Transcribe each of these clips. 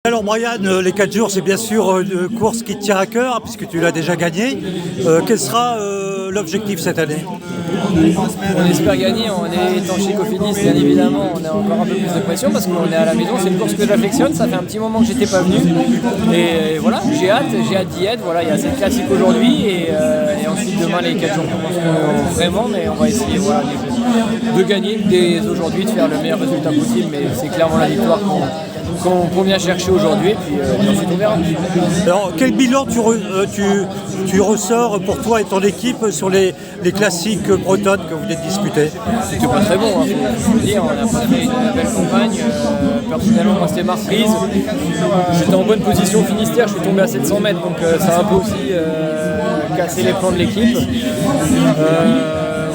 Alors Brian, les 4 jours, c'est bien sûr une course qui te tient à cœur, puisque tu l'as déjà gagné. Quel sera l'objectif cette année? On espère gagner en étant chez Cofidis, bien évidemment. On a encore un peu plus de pression parce qu'on est à la maison. C'est une course que j'affectionne. Ça fait un petit moment que j'étais pas venu. Et voilà, j'ai hâte d'y être. Voilà, il y a cette classique aujourd'hui et ensuite demain les 4 jours vraiment. Mais on va essayer de gagner dès aujourd'hui, de faire le meilleur résultat possible. Mais c'est clairement la victoire qu'on vient chercher aujourd'hui. Et puis ensuite on verra. Alors quel bilan tu ressors pour toi et ton équipe sur les classiques bretonnes que vous venez de disputer? C'était pas très bon, hein, faut le dire. On a pas fait une belle campagne. Personnellement, moi c'était ma reprise. J'étais en bonne position au Finistère, je suis tombé à 700 mètres, donc ça a un peu aussi cassé les plans de l'équipe.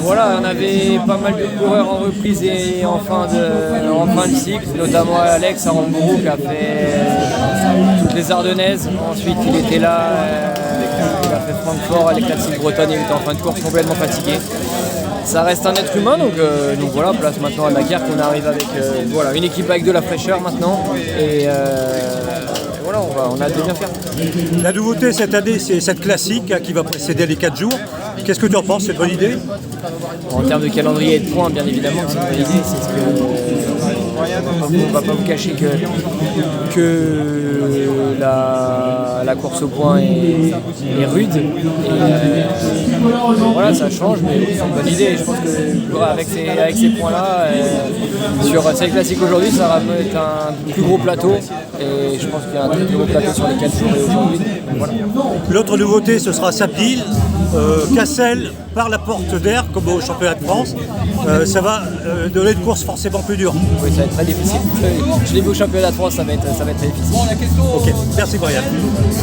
Voilà, on avait pas mal de coureurs en reprise et en fin de cycle, notamment Alex Aramburu qui a fait toutes les Ardennaises. Ensuite, il était là, il a fait Francfort, les classiques bretonnes, il était en fin de course complètement fatigué. Ça reste un être humain, donc voilà, place maintenant à Dakar qu'on arrive avec une équipe avec de la fraîcheur maintenant. Et voilà, on a hâte de bien faire. La nouveauté cette année, c'est cette classique qui va précéder les 4 jours. Qu'est-ce que tu en penses? C'est une bonne idée? En termes de calendrier et de points, bien évidemment, c'est une bonne idée. C'est ce que on va pas vous cacher que la course au point est rude. Et voilà, ça change, mais c'est une bonne idée. Je pense que avec ces points-là, sur cette classique aujourd'hui, ça va mettre un plus gros plateau. Et je pense qu'il y a un très gros plateau sur les 4 jours aujourd'hui. Voilà. L'autre nouveauté, ce sera Sapil, Cassel par la porte d'air, comme au championnat de France. Ça va donner une course forcément plus dure. Oui, ça va être très difficile. Je l'ai vu au championnat de France, ça va être très difficile. Ok, merci Brian.